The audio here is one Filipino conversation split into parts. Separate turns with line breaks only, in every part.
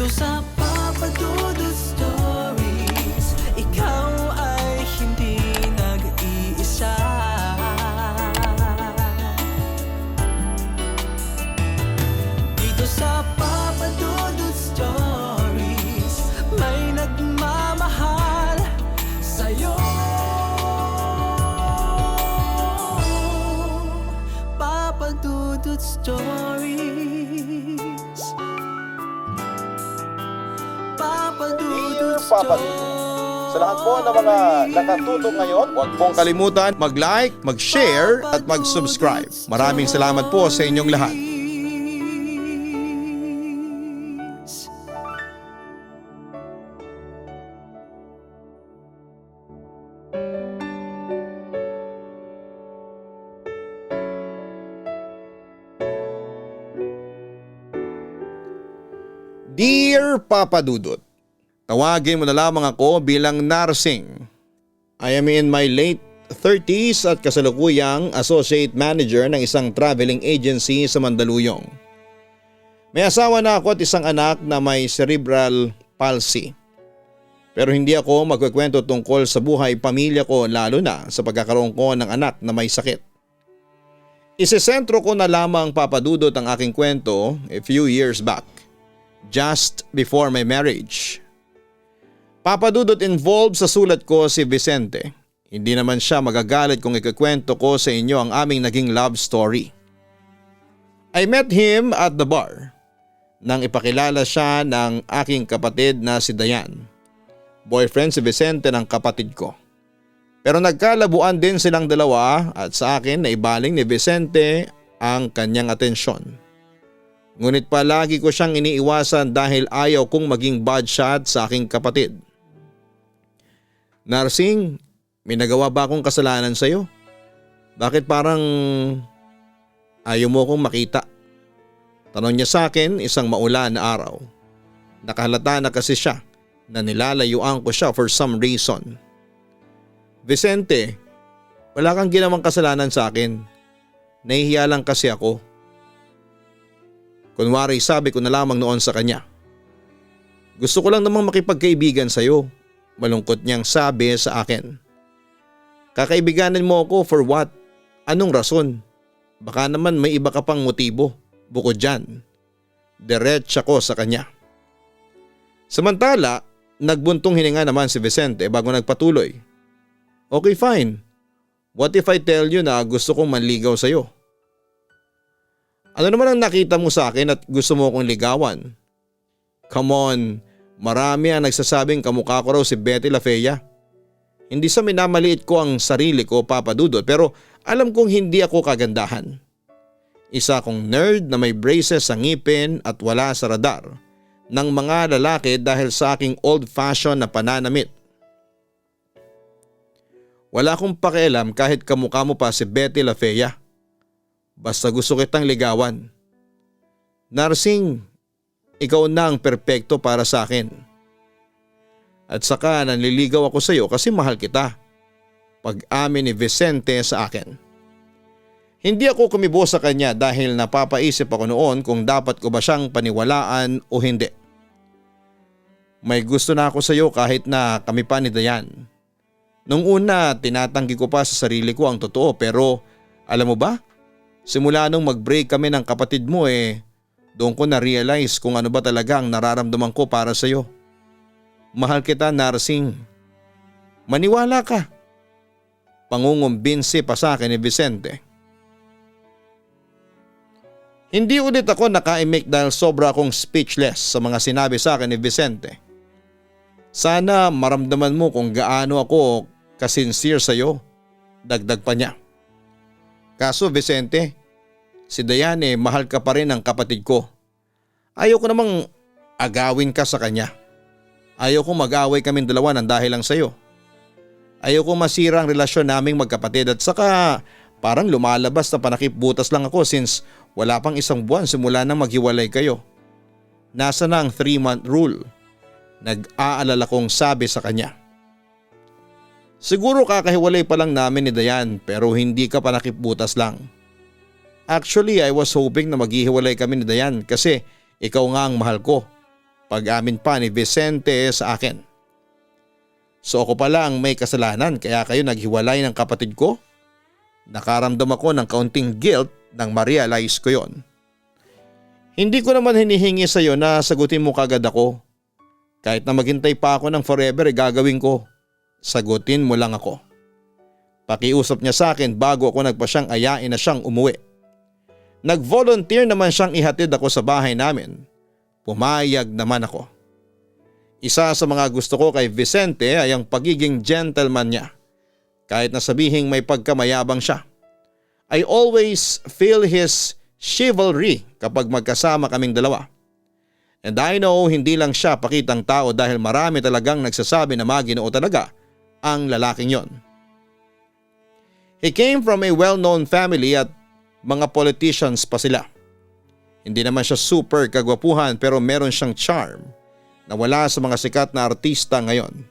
sa Papa Dudut Stories, ikaw ay hindi nag-iisa. Dito sa Papa Dudut Stories, may nagmamahal sa'yo. Papa Dudut Stories, Papa Dudut
Papa Dudut. Sa lahat po ng mga nakatutok ngayon, huwag pong kalimutan mag-like, mag-share at mag-subscribe. Maraming salamat po sa inyong lahat. Dear Papa Dudut, tawagin mo na lamang ako bilang Narsing. I am in my late 30s at kasalukuyang associate manager ng isang traveling agency sa Mandaluyong. May asawa na ako at isang anak na may cerebral palsy. Pero hindi ako magkukwento tungkol sa buhay pamilya ko, lalo na sa pagkakaroon ko ng anak na may sakit. Isesentro ko na lamang, Papa Dudut, ang aking kwento a few years back, just before my marriage. Papa Dudut, involved sa sulat ko si Vicente. Hindi naman siya magagalit kung ikukwento ko sa inyo ang aming naging love story. I met him at the bar nang ipakilala siya ng aking kapatid na si Dayan. Boyfriend si Vicente ng kapatid ko. Pero nagkalabuan din silang dalawa at sa akin na ibaling ni Vicente ang kanyang atensyon. Ngunit palagi ko siyang iniiwasan dahil ayaw kong maging bad shot sa aking kapatid. Narsing, may nagawa ba akong kasalanan sa iyo? Bakit parang ayaw mo akong makita? Tanong niya sa akin isang maulan na araw. Nakahalata na kasi siya na nilalayuan ko siya for some reason. Vicente, wala kang ginawang kasalanan sa akin. Nahihiya lang kasi ako. Kunwari sabi ko na lamang noon sa kanya. Gusto ko lang namang makipagkaibigan sa iyo. Malungkot niyang sabi sa akin. Kakaibiganin mo ako for what? Anong rason? Baka naman may iba ka pang motibo bukod dyan. Diretsa ko sa kanya. Samantala, nagbuntong hininga naman si Vicente bago nagpatuloy. Okay, fine. What if I tell you na gusto kong manligaw sa iyo? Ano naman ang nakita mo sa akin at gusto mo akong ligawan? Come on, marami ang nagsasabing kamukha ko raw si Betty La Fea. Hindi sa minamaliit ko ang sarili ko, Papa Dudut, pero alam kong hindi ako kagandahan. Isa akong nerd na may braces sa ngipin at wala sa radar ng mga lalaki dahil sa aking old-fashioned na pananamit. Wala akong pakialam kahit kamukha mo pa si Betty La Fea. Basta gusto kitang ligawan. Narsing, ikaw na ang perpekto para sa akin. At saka nanliligaw ako sa iyo kasi mahal kita. Pag-amin ni Vicente sa akin. Hindi ako kumibo sa kanya dahil napapaisip ako noon kung dapat ko ba siyang paniwalaan o hindi. May gusto na ako sa iyo kahit na kami pa ni Dayan. Nung una, tinatanggi ko pa sa sarili ko ang totoo, pero alam mo ba? Simula nung mag-break kami ng kapatid mo doon ko na-realize kung ano ba talaga ang nararamdaman ko para sa iyo. Mahal kita, Narsing. Maniwala ka. Pangungumbinsi pa sa akin ni Vicente. Hindi ulit ako naka-imik dahil sobra akong speechless sa mga sinabi sa akin ni Vicente. Sana maramdaman mo kung gaano ako kasincere sa iyo, dagdag pa niya. Kaso Vicente, si Dayan mahal ka pa rin ng kapatid ko. Ayaw ko namang agawin ka sa kanya. Ayaw kong mag-away kaming dalawa ng dahil lang sa iyo. Ayaw kong masira ang relasyon naming magkapatid at saka parang lumalabas na panakip-butas lang ako since wala pang isang buwan simula nang maghiwalay kayo. Nasa na ang 3-month rule? Nag-aalala kong sabi sa kanya. Siguro kakahiwalay pa lang namin ni Dayan pero hindi ka panakip-butas lang. Actually, I was hoping na maghihiwalay kami ni Dayan kasi ikaw nga ang mahal ko. Pag-amin pa ni Vicente sa akin. So ako pala ang may kasalanan kaya kayo naghiwalay ng kapatid ko? Nakaramdam ako ng kaunting guilt nang ma-realize ko yon. Hindi ko naman hinihingi sa iyo na sagutin mo kagad ako. Kahit na maghintay pa ako ng forever gagawin ko. Sagutin mo lang ako. Pakiusap niya sa akin bago ako nagpasyang ayain na siyang umuwi. Nag-volunteer naman siyang ihatid ako sa bahay namin. Pumayag naman ako. Isa sa mga gusto ko kay Vicente ay ang pagiging gentleman niya. Kahit na sabihing may pagkamayabang siya. I always feel his chivalry kapag magkasama kaming dalawa. And I know hindi lang siya pakitang tao dahil marami talagang nagsasabi na maginoo talaga ang lalaking yon. He came from a well-known family at mga politicians pa sila. Hindi naman siya super kagwapuhan pero meron siyang charm na wala sa mga sikat na artista ngayon.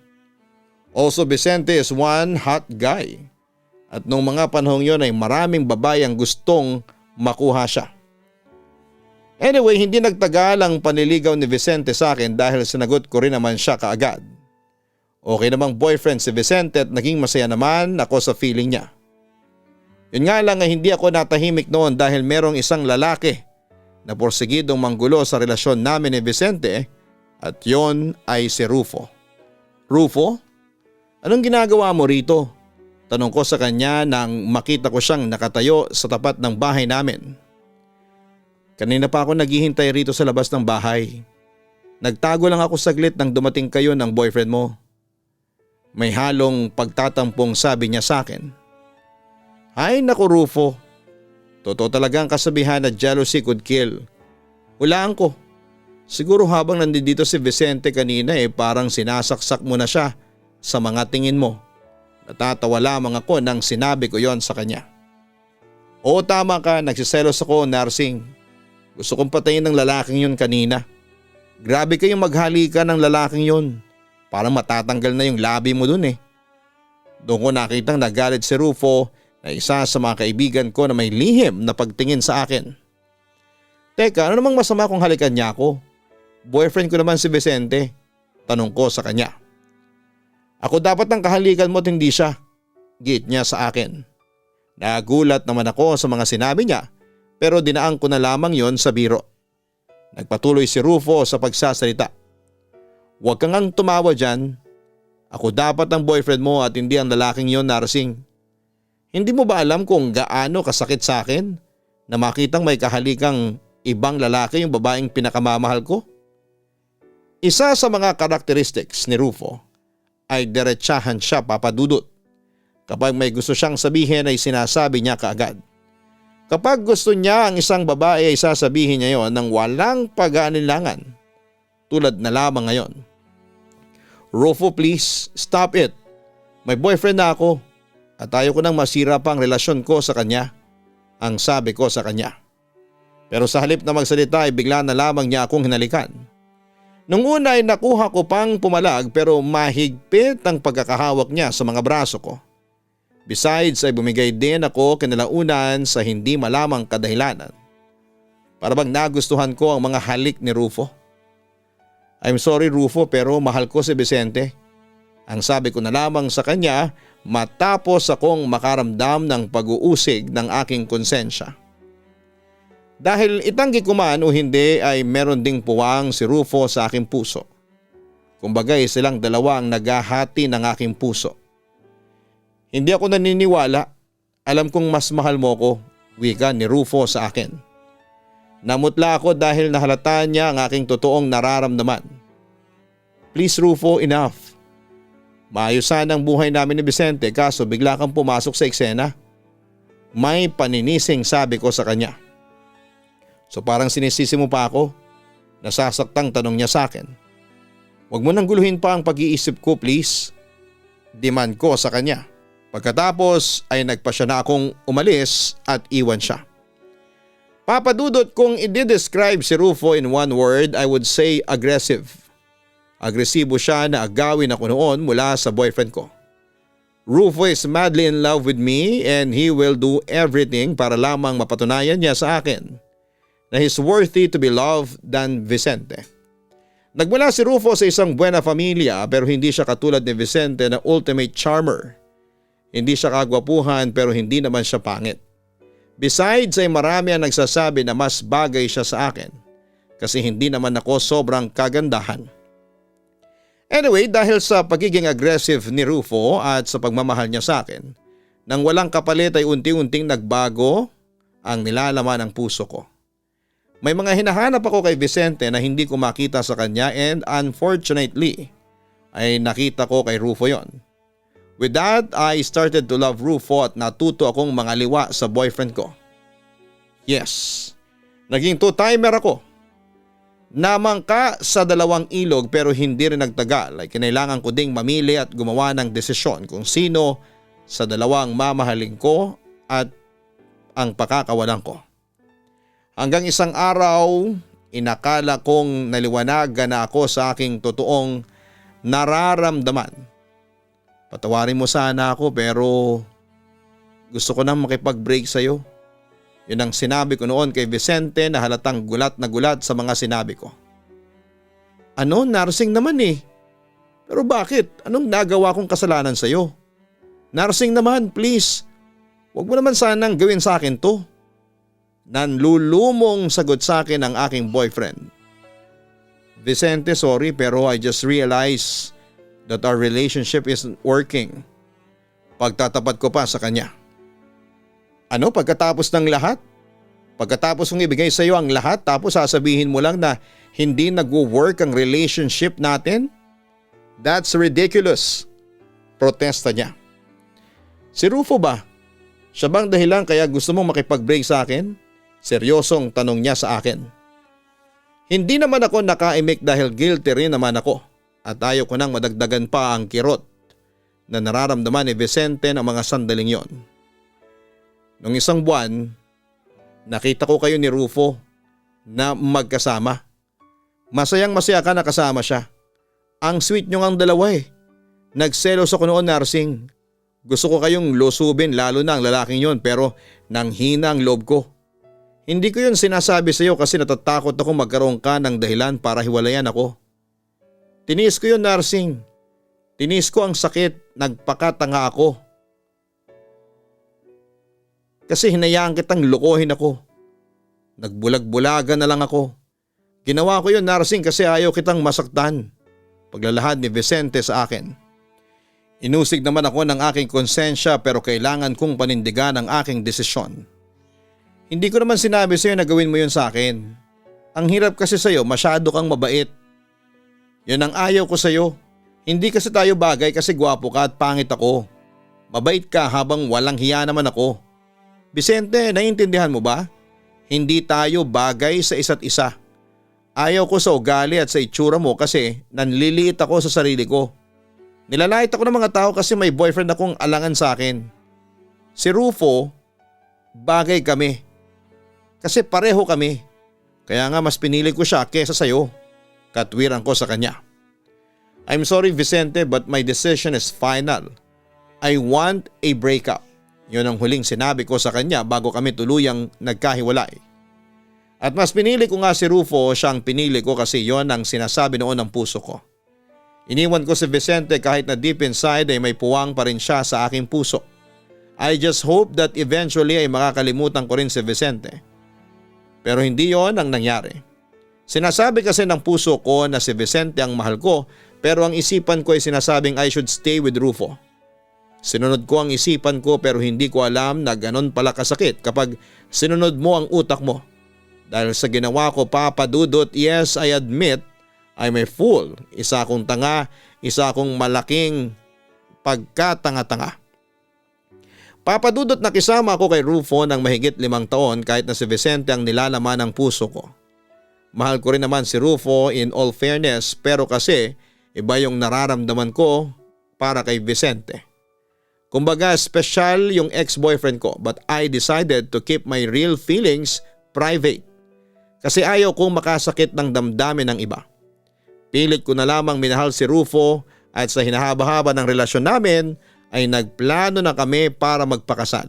Also Vicente is one hot guy at noong mga panahong yon ay maraming babae ang gustong makuha siya. Anyway, hindi nagtagal ang panliligaw ni Vicente sa akin dahil sinagot ko rin naman siya kaagad. Okay namang boyfriend si Vicente at naging masaya naman ako sa feeling niya. Yun nga lang ay hindi ako natahimik noon dahil merong isang lalaki na porsigidong manggulo sa relasyon namin ni Vicente at yon ay si Rufo. Rufo? Anong ginagawa mo rito? Tanong ko sa kanya nang makita ko siyang nakatayo sa tapat ng bahay namin. Kanina pa ako naghihintay rito sa labas ng bahay. Nagtago lang ako saglit nang dumating kayo ng boyfriend mo. May halong pagtatampong sabi niya sa akin. Ay naku Rufo, totoo talaga ang kasabihan na jealousy could kill. Hulaan ko. Siguro habang nandito si Vicente kanina parang sinasaksak mo na siya sa mga tingin mo. Natatawa lamang ako nang sinabi ko yon sa kanya. Oo tama ka, nagsiselos ako nursing. Gusto kong patayin ng lalaking yon kanina. Grabe kayong maghalikan ng lalaking yon. Parang matatanggal na yung labi mo dun Doon ko nakitang nagalit si Rufo na isa sa mga kaibigan ko na may lihim na pagtingin sa akin. Teka, ano namang masama kung halikan niya ako? Boyfriend ko naman si Vicente. Tanong ko sa kanya. Ako dapat ang kahalikan mo at hindi siya. Git niya sa akin. Nagulat naman ako sa mga sinabi niya pero dinaan ko na lamang yon sa biro. Nagpatuloy si Rufo sa pagsasalita. Huwag kang ang tumawa dyan. Ako dapat ang boyfriend mo at hindi ang lalaking yon nursing. Hindi mo ba alam kung gaano kasakit sa akin na makitang may kahalikang ibang lalaki yung babaeng pinakamamahal ko? Isa sa mga characteristics ni Rufo ay diretsahan siya papadudot. Kapag may gusto siyang sabihin ay sinasabi niya kaagad. Kapag gusto niya ang isang babae ay sasabihin niya yon ng walang pag-aalinlangan. Tulad na lamang ngayon. Rufo please, stop it. May boyfriend na ako. At ayaw ko nang masira pa ang relasyon ko sa kanya, ang sabi ko sa kanya. Pero sa halip na magsalita ay bigla na lamang niya akong hinalikan. Nung una ay nakuha ko pang pumalag pero mahigpit ang pagkakahawak niya sa mga braso ko. Besides ay bumigay din ako kinalaunan sa hindi malamang kadahilanan. Para bang nagustuhan ko ang mga halik ni Rufo. I'm sorry Rufo pero mahal ko si Vicente. Ang sabi ko na lamang sa kanya matapos akong makaramdam ng pag-uusig ng aking konsensya. Dahil itanggi ko man o hindi ay meron ding puwang si Rufo sa aking puso. Kumbagay silang dalawa ang naghahati ng aking puso. Hindi ako naniniwala, alam kong mas mahal mo ko, wika ni Rufo sa akin. Namutla ako dahil nahalata niya ang aking totoong nararamdaman. Please Rufo, enough. Maayos sana ang buhay namin ni Vicente kaso bigla kang pumasok sa eksena. May paninising sabi ko sa kanya. So parang sinisisi mo pa ako? Nasasaktang tanong niya sa akin. Huwag mo nang guluhin pa ang pag-iisip ko please. Demand ko sa kanya. Pagkatapos ay nagpasya na akong umalis at iwan siya. Papadudot kung i-describe si Rufo in one word I would say aggressive. Agresibo siya na agawin ako noon mula sa boyfriend ko. Rufo is madly in love with me and he will do everything para lamang mapatunayan niya sa akin na he's worthy to be loved than Vicente. Nagmula si Rufo sa isang buena familia pero hindi siya katulad ni Vicente na ultimate charmer. Hindi siya kagwapuhan pero hindi naman siya pangit. Besides ay marami ang nagsasabi na mas bagay siya sa akin kasi hindi naman ako sobrang kagandahan. Anyway, dahil sa pagiging aggressive ni Rufo at sa pagmamahal niya sa akin, nang walang kapalit ay unti-unting nagbago ang nilalaman ng puso ko. May mga hinahanap ako kay Vicente na hindi ko makita sa kanya and unfortunately ay nakita ko kay Rufo yon. With that, I started to love Rufo at natuto akong mangaliwa sa boyfriend ko. Yes, naging two-timer ako. Namangka sa 2 ilog pero hindi rin nagtagal ay kinailangan ko ding mamili at gumawa ng desisyon kung sino sa 2 mamahalin ko at ang pakakawalan ko. Hanggang isang araw, inakala kong naliwanagan na ako sa aking totoong nararamdaman. Patawarin mo sana ako pero gusto ko nang makipag-break sa iyo. Yun ang sinabi ko noon kay Vicente na halatang gulat na gulat sa mga sinabi ko. Ano, nursing naman eh. Pero bakit? Anong nagawa kong kasalanan sa iyo? Nursing naman, please. Huwag mo naman sanang gawin sa akin to. Nanlulumong sagot sa akin ang aking boyfriend. Vicente, sorry pero I just realized that our relationship isn't working. Pagtatapat ko pa sa kanya. Ano pagkatapos ng lahat? Pagkatapos kong ibigay sa iyo ang lahat tapos sasabihin mo lang na hindi nagwo-work ang relationship natin? That's ridiculous. Protesta niya. Si Rufo ba? Siya bang dahilan kaya gusto mong makipag-break sa akin? Seryosong tanong niya sa akin. Hindi naman ako nakaimik dahil guilty rin naman ako at ayaw ko nang madagdagan pa ang kirot na nararamdaman ni Vicente ng mga sandaling yon. Nung isang buwan, nakita ko kayo ni Rufo na magkasama. Masayang masaya ka na kasama siya. Ang sweet nyo ngang dalawa eh. Nagselos ako noon, nursing. Gusto ko kayong lusubin lalo na ang lalaking yon pero nanghina ang loob ko. Hindi ko yun sinasabi sa iyo kasi natatakot ako magkaroon ka ng dahilan para hiwalayan ako. Tiniis ko yun, nursing. Tiniis ko ang sakit, nagpakatanga ako. Kasi hinayaan kitang lokohin ako. Nagbulag-bulagan na lang ako. Ginawa ko yun, nursing, kasi ayaw kitang masaktan. Paglalahad ni Vicente sa akin. Inusig naman ako ng aking konsensya pero kailangan kong panindigan ang aking desisyon. Hindi ko naman sinabi sa iyo na gawin mo yun sa akin. Ang hirap kasi sa iyo, masyado kang mabait. Yun ang ayaw ko sa iyo. Hindi kasi tayo bagay kasi gwapo ka at pangit ako. Mabait ka habang walang hiya naman ako. Vicente, naiintindihan mo ba? Hindi tayo bagay sa isa't isa. Ayaw ko sa ugali at sa itsura mo kasi nanliliit ako sa sarili ko. Nilalait ako ng mga tao kasi may boyfriend akong alangan sa akin. Si Rufo, bagay kami. Kasi pareho kami. Kaya nga mas pinili ko siya kesa sayo. Katwiran ko sa kanya. I'm sorry Vicente but my decision is final. I want a breakup. Yun ang huling sinabi ko sa kanya bago kami tuluyang nagkahiwalay. At mas pinili ko nga si Rufo, siyang pinili ko kasi yon ang sinasabi noon ng puso ko. Iniwan ko si Vicente kahit na deep inside ay may puwang pa rin siya sa aking puso. I just hope that eventually ay makakalimutan ko rin si Vicente. Pero hindi yon ang nangyari. Sinasabi kasi ng puso ko na si Vicente ang mahal ko pero ang isipan ko ay sinasabing I should stay with Rufo. Sinunod ko ang isipan ko pero hindi ko alam na ganon pala kasakit kapag sinunod mo ang utak mo. Dahil sa ginawa ko, Papa Dudut, yes I admit I'm a fool. Isa akong tanga, isa akong malaking pagkatanga-tanga. Papa Dudut, nakisama ako kay Rufo ng mahigit 5 taon kahit na si Vicente ang nilalaman ng puso ko. Mahal ko rin naman si Rufo in all fairness pero kasi iba yung nararamdaman ko para kay Vicente. Kumbaga special yung ex-boyfriend ko but I decided to keep my real feelings private. Kasi ayaw kong makasakit ng damdamin ng iba. Pilit ko na lamang minahal si Rufo at sa hinahaba-haba ng relasyon namin ay nagplano na kami para magpakasal.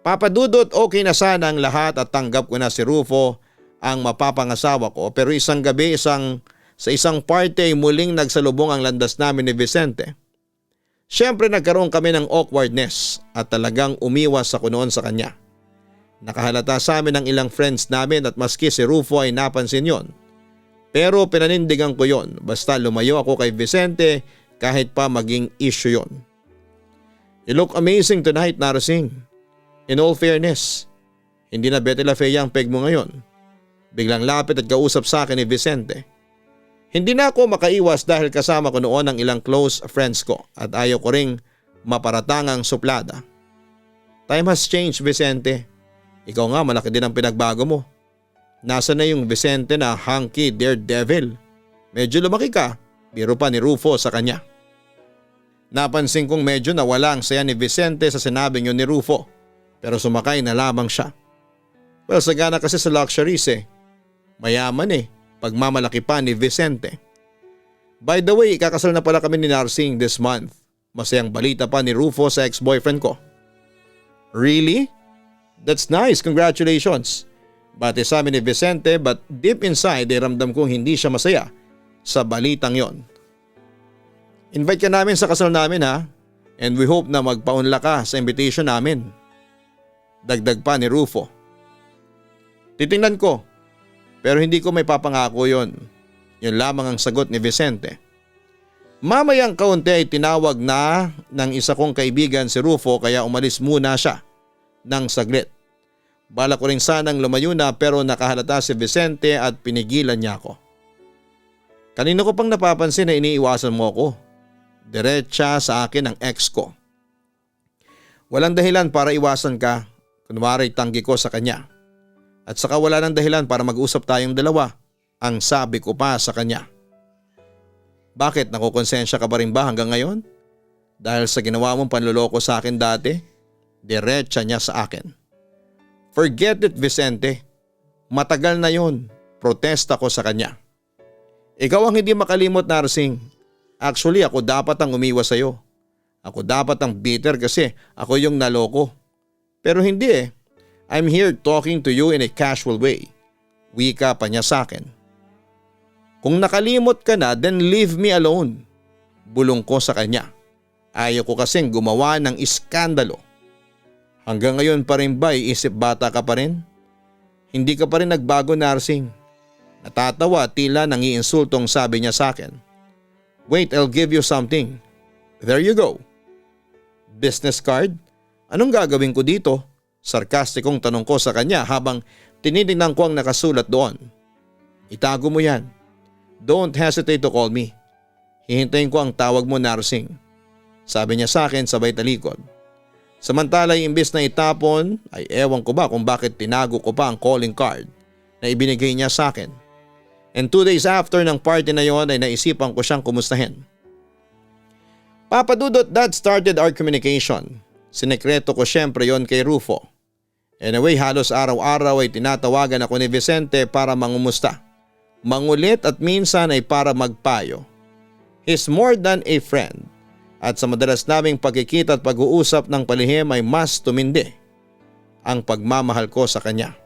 Papa Dudut, okay na sana ang lahat at tanggap ko na si Rufo ang mapapangasawa ko pero isang gabi isang Sa isang party ay muling nagsalubong ang landas namin ni Vicente. Siyempre nagkaroon kami ng awkwardness at talagang umiwas ako noon sa kanya. Nakahalata sa amin ng ilang friends namin at maski si Rufo ay napansin yon. Pero pinanindigan ko yon basta lumayo ako kay Vicente kahit pa maging issue yon. You look amazing tonight, Narsing. In all fairness, hindi na Betty La Fea ang peg mo ngayon. Biglang lapit at kausap sa akin ni Vicente. Hindi na ako makaiwas dahil kasama ko noon ang ilang close friends ko at ayaw ko ring maparatangang suplada. Time has changed, Vicente. Ikaw nga malaki din ang pinagbago mo. Nasa na yung Vicente na hunky daredevil? Medyo lumaki ka, biro pa ni Rufo sa kanya. Napansin kong medyo nawala ang saya ni Vicente sa sinabing yun ni Rufo, pero sumakay na lamang siya. Well, sagana kasi sa luxuries eh. Mayaman eh, pagmamalaki pa ni Vicente. By the way, ikakasal na pala kami ni Narsing this month. Masayang balita pa ni Rufo sa ex-boyfriend ko. Really? That's nice, congratulations. Bate sa amin ni Vicente but deep inside ay ramdam kong hindi siya masaya sa balitang yon. Invite ka namin sa kasal namin ha, and we hope na magpaunla ka sa invitation namin. Dagdag pa ni Rufo. Titingnan ko, pero hindi ko may papangako yon. Yun lamang ang sagot ni Vicente. Mamayang kaunti ay tinawag na ng isa kong kaibigan si Rufo kaya umalis muna siya ng saglit. Bala ko rin sanang lumayo na pero nakahalata si Vicente at pinigilan niya ako. Kanino ko pang napapansin na iniiwasan mo ako? Diretsa sa akin ang ex ko. Walang dahilan para iwasan ka, kunwari tanggi ko sa kanya. At saka wala nang dahilan para mag-usap tayong dalawa, ang sabi ko pa sa kanya. Bakit, nakukonsensya ka pa rin ba hanggang ngayon? Dahil sa ginawa mong panluloko sa akin dati? Diretsa niya sa akin. Forget it, Vicente. Matagal na yun. Protesta ko sa kanya. Ikaw ang hindi makalimot, Narsing. Actually, ako dapat ang umiwas sa'yo. Ako dapat ang bitter kasi ako yung naloko. Pero hindi eh. I'm here talking to you in a casual way. Wika pa niya sa akin. Kung nakalimot ka na, then leave me alone. Bulong ko sa kanya. Ayaw ko kasing gumawa ng iskandalo. Hanggang ngayon pa rin ba iisip bata ka pa rin? Hindi ka pa rin nagbago, Narsing. Natatawa tila nangiinsultong sabi niya sa akin. Wait, I'll give you something. There you go. Business card? Anong gagawin ko dito? Sarkastikong tanong ko sa kanya habang tinitingnan ko ang nakasulat doon. Itago mo yan. Don't hesitate to call me. Hihintayin ko ang tawag mo, Narsing. Sabi niya sa akin sabay talikod. Samantala imbes na itapon ay ewan ko ba kung bakit tinago ko pa ang calling card na ibinigay niya sa akin. And 2 days after ng party na yon ay naisipan ko siyang kumustahin. Papa Dudot, that started our communication. Sinekreto ko syempre yon kay Rufo. Anyway, halos araw-araw ay tinatawagan ako ni Vicente para mangumusta. Mangulit at minsan ay para magpayo. He's more than a friend. At sa madalas naming pagkikita at pag-uusap ng palihim ay mas tumindi ang pagmamahal ko sa kanya.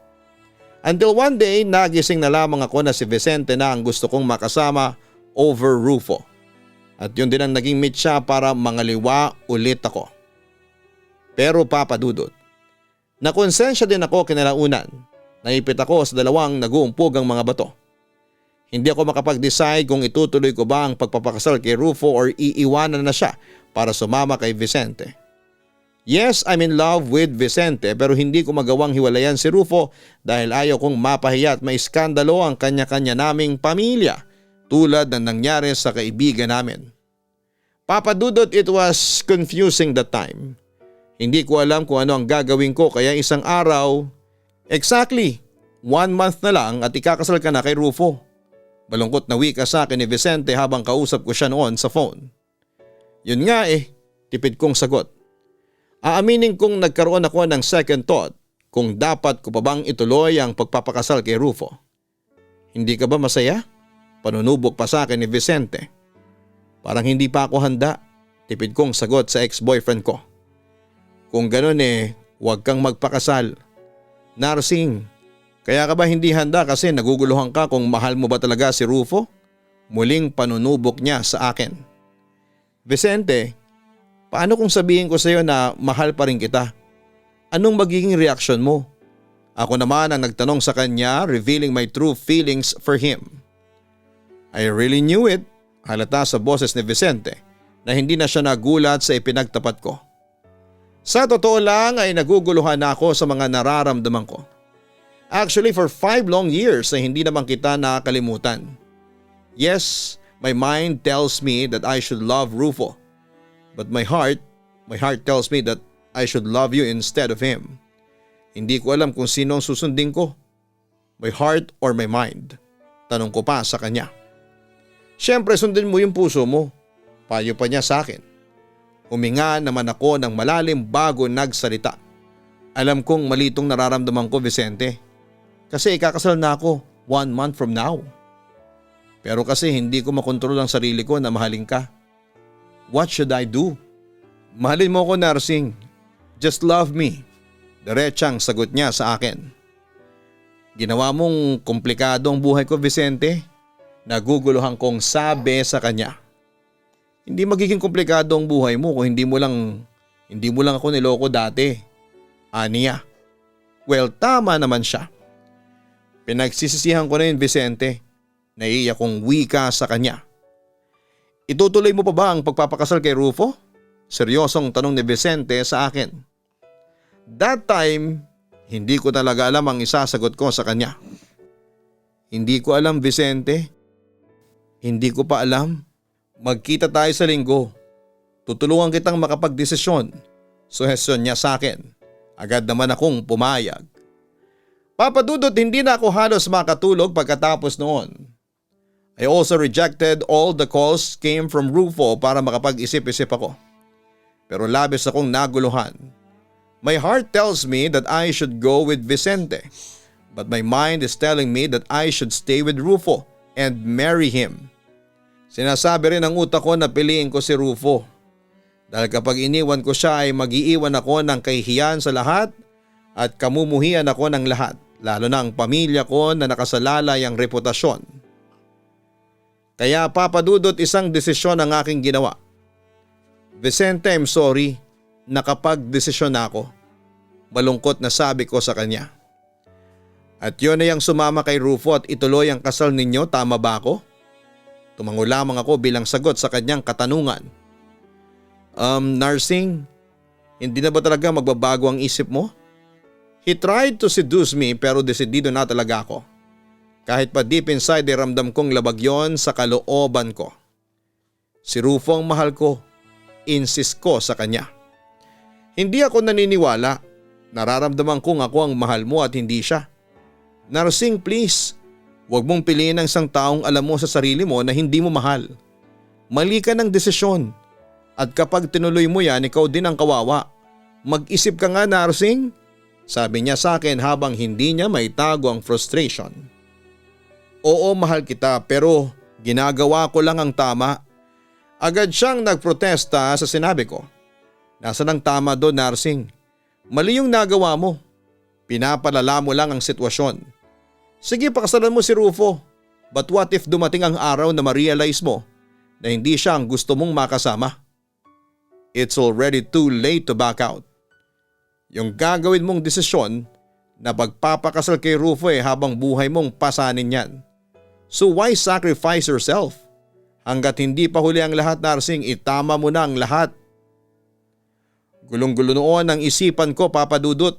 Until one day, nagising na lamang ako na si Vicente na ang gusto kong makasama over Rufo. At yun din ang naging mitya para mangaliwa ulit ako. Pero Papa Dudot, nakonsensya din ako kinalaunan. Naipit ako sa dalawang nag-uumpog ang mga bato. Hindi ako makapag-decide kung itutuloy ko ba ang pagpapakasal kay Rufo or iiwanan na siya para sumama kay Vicente. Yes, I'm in love with Vicente pero hindi ko magawang hiwalayan si Rufo dahil ayaw kong mapahiya at maiskandalo ang kanya-kanya naming pamilya tulad ng nangyari sa kaibigan namin. Papa Dudot, it was confusing that time. Hindi ko alam kung ano ang gagawin ko kaya isang araw, exactly 1 month na lang at ikakasal ka na kay Rufo. Malungkot na wika sa akin ni Vicente habang kausap ko siya noon sa phone. Yun nga tipid kong sagot. Aaminin kong nagkaroon ako ng second thought kung dapat ko pa bang ituloy ang pagpapakasal kay Rufo. Hindi ka ba masaya? Panunubok pa sa akin ni Vicente. Parang hindi pa ako handa, tipid kong sagot sa ex-boyfriend ko. Kung ganun huwag kang magpakasal. Narsing, kaya ka ba hindi handa kasi naguguluhan ka kung mahal mo ba talaga si Rufo? muling panunubok niya sa akin. Vicente, paano kung sabihin ko sa iyo na mahal pa rin kita? Anong magiging reaksyon mo? Ako naman ang nagtanong sa kanya, revealing my true feelings for him. I really knew it, halata sa boses ni Vicente na hindi na siya nagulat sa ipinagtapat ko. Sa totoo lang ay naguguluhan ako sa mga nararamdaman ko. Actually for 5 long years ay hindi naman kita nakakalimutan. Yes, my mind tells me that I should love Rufo. But my heart tells me that I should love you instead of him. Hindi ko alam kung sino ang susundin ko. My heart or my mind? Tanong ko pa sa kanya. Siyempre sundin mo yung puso mo. Payo pa niya sa akin. Huminga naman ako ng malalim bago nagsalita. Alam kong mali itong nararamdaman ko, Vicente. Kasi ikakasal na ako 1 month from now. Pero kasi hindi ko makontrol ang sarili ko na mahalin ka. What should I do? Mahalin mo ko, Narsing. Just love me. Diretsang sagot niya sa akin. Ginawa mong komplikado ang buhay ko, Vicente. Naguguluhan kong sabi sa kanya. Hindi magiging komplikado ang buhay mo kung hindi mo lang ako niloko dati. Aniya. Well, tama naman siya. Pinagsisisihan ko na yun, Vicente. Naiiyak kong wika sa kanya. Itutuloy mo pa ba ang pagpapakasal kay Rufo? Seryosong tanong ni Vicente sa akin. That time, hindi ko talaga alam ang isasagot ko sa kanya. Hindi ko alam, Vicente. Hindi ko pa alam. Magkita tayo sa linggo. Tutulungan kitang makapagdesisyon. Suhestyon niya sa akin. Agad naman akong pumayag. Papadudot, hindi na ako halos makatulog pagkatapos noon. I also rejected all the calls came from Rufo para makapag-isip-isip ako. Pero labis akong naguluhan. My heart tells me that I should go with Vicente, but my mind is telling me that I should stay with Rufo and marry him. Sinasabi rin ng utak ko na piliin ko si Rufo. Dahil kapag iniwan ko siya ay mag-iiwan ako ng kahihiyan sa lahat at kamumuhian ako ng lahat, lalo na ang pamilya ko na nakasalalay ang reputasyon. Kaya papadudot, isang desisyon ang aking ginawa. Vicente, I'm sorry. Nakapag-desisyon ako. Malungkot na sabi ko sa kanya. At yun ay ang sumama kay Rufo at ituloy ang kasal ninyo, tama ba ako? Tumango lamang ako bilang sagot sa kanyang katanungan. Narsing, hindi na ba talaga magbabago ang isip mo? He tried to seduce me pero desidido na talaga ako. Kahit pa deep inside ay ramdam kong labag yon sa kalooban ko. Si Rufo ang mahal ko. Insist ko sa kanya. Hindi ako naniniwala. Nararamdaman kong ako ang mahal mo at hindi siya. Narsing, please. Huwag mong piliin ang isang taong alam mo sa sarili mo na hindi mo mahal. Mali ka ng desisyon. At kapag tinuloy mo yan, ikaw din ang kawawa. Mag-isip ka nga, Narsing. Sabi niya sa akin habang hindi niya maitago ang frustration. Oo, mahal kita pero ginagawa ko lang ang tama. Agad siyang nagprotesta sa sinabi ko. Nasaan ang tama doon, Narsing? Mali yung nagawa mo. Pinapalala mo lang ang sitwasyon. Sige, pakasalan mo si Rufo. But what if dumating ang araw na ma-realize mo na hindi siya ang gusto mong makasama? It's already too late to back out. Yung gagawin mong desisyon na pagpapakasal kay Rufo habang buhay mong pasanin yan. So why sacrifice yourself? Hanggat hindi pa huli ang lahat, Narsing, itama mo na ang lahat. Gulong-gulo noon ang isipan ko, papadudot.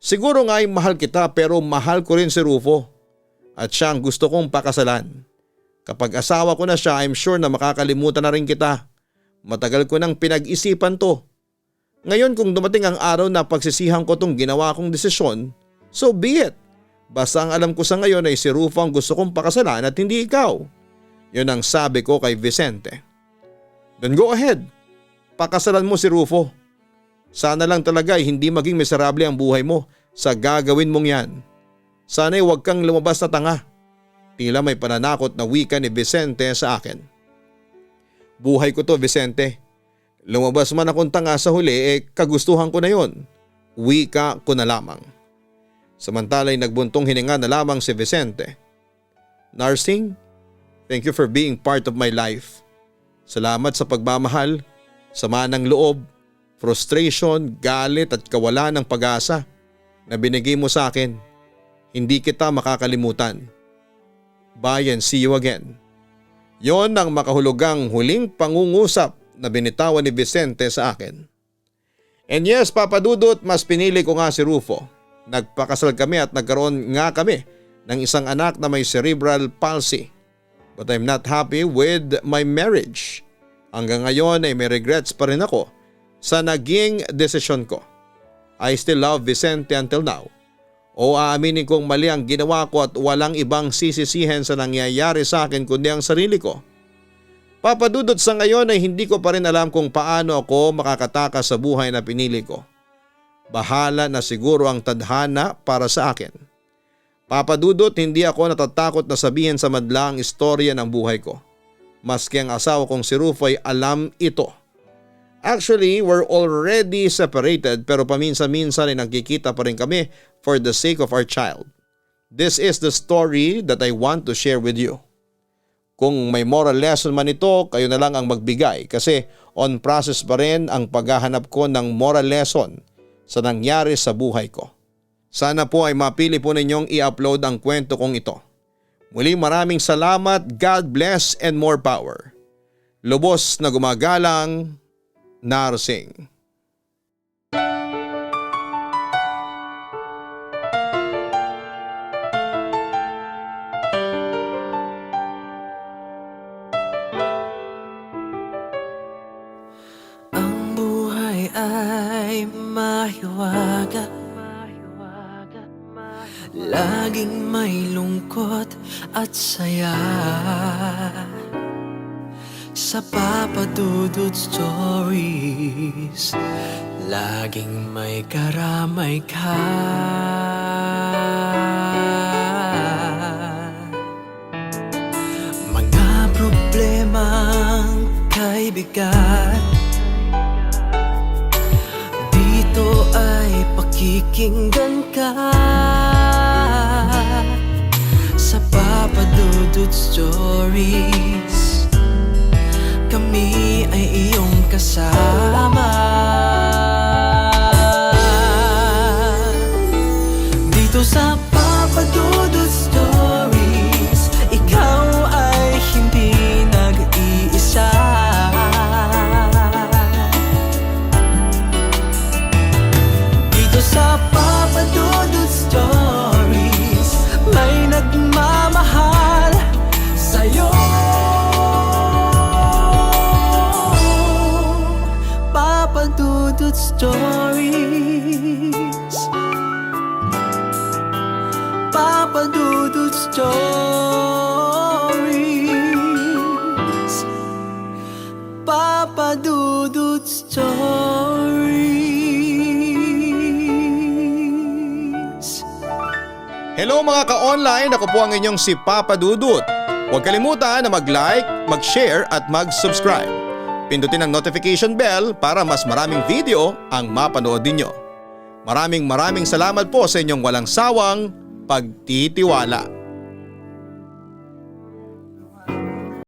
Siguro nga ay mahal kita pero mahal ko rin si Rufo. At siya ang gusto kong pakasalan. Kapag asawa ko na siya, I'm sure na makakalimutan na rin kita. Matagal ko nang pinag-isipan to. Ngayon kung dumating ang araw na pagsisihan ko tong ginawa kong desisyon, so be it. Basta ang alam ko sa ngayon ay si Rufo ang gusto kong pakasalan at hindi ikaw. Yun ang sabi ko kay Vicente. Then go ahead. Pakasalan mo si Rufo. Sana lang talaga ay hindi maging miserable ang buhay mo sa gagawin mong yan. Sana'y huwag kang lumabas na tanga. Tila may pananakot na wika ni Vicente sa akin. Buhay ko to, Vicente. Lumabas man akong tanga sa huli, kagustuhan ko na yon. Wika ko na lamang. Samantala'y nagbuntong hininga na lamang si Vicente. Narsing, Thank you for being part of my life. Salamat sa pagmamahal, sama ng loob, frustration, galit at kawalan ng pag-asa na binigay mo sa akin. Hindi kita makakalimutan. Bye and see you again. Yon ang makahulugang huling pangungusap na binitawan ni Vicente sa akin. And yes, Papa Dudut, mas pinili ko nga si Rufo. Nagpakasal kami at nagkaroon nga kami ng isang anak na may cerebral palsy. But I'm not happy with my marriage. Hanggang ngayon ay may regrets pa rin ako sa naging desisyon ko. I still love Vicente until now. O aaminin kong mali ang ginawa ko at walang ibang sisisihin sa nangyayari sa akin kundi ang sarili ko. Papa Dudut, sa ngayon ay hindi ko pa rin alam kung paano ako makakatakas sa buhay na pinili ko. Bahala na siguro ang tadhana para sa akin. Papa Dudut, hindi ako natatakot na sabihin sa madla ang istorya ng buhay ko. Maski ang asawa kong si Rufo ay alam ito. Actually, we're already separated pero paminsan-minsan ay nagkikita pa rin kami for the sake of our child. This is the story that I want to share with you. Kung may moral lesson man ito, kayo na lang ang magbigay kasi on process pa rin ang paghahanap ko ng moral lesson sa nangyari sa buhay ko. Sana po ay mapili po ninyong i-upload ang kwento kong ito. Muli maraming salamat, God bless and more power. Lubos na gumagalang, Narsing.
Ang buhay ay mahiwaga, laging may lungkot at saya. Sa Papa Dudut Stories, laging may karamay ka. Mga problemang kay bigat, dito ay pakikinggan ka. Sa Papa Dudut Stories, kami ay iyong kasama. Dito sa Papa Dudut Stories, ikaw ay hindi nag-iisa. Dito sa Papa Dudut Stories, may nagmamahal sa'yo. Papa Dudut Stories, Papa Dudut Stories, Papa Dudut Stories.
Hello mga ka-online, ako po ang inyong si Papa Dudut. Huwag kalimutan na mag-like, mag-share at mag-subscribe. Pindutin ang notification bell para mas maraming video ang mapanood ninyo. Maraming salamat po sa inyong walang sawang pagtitiwala.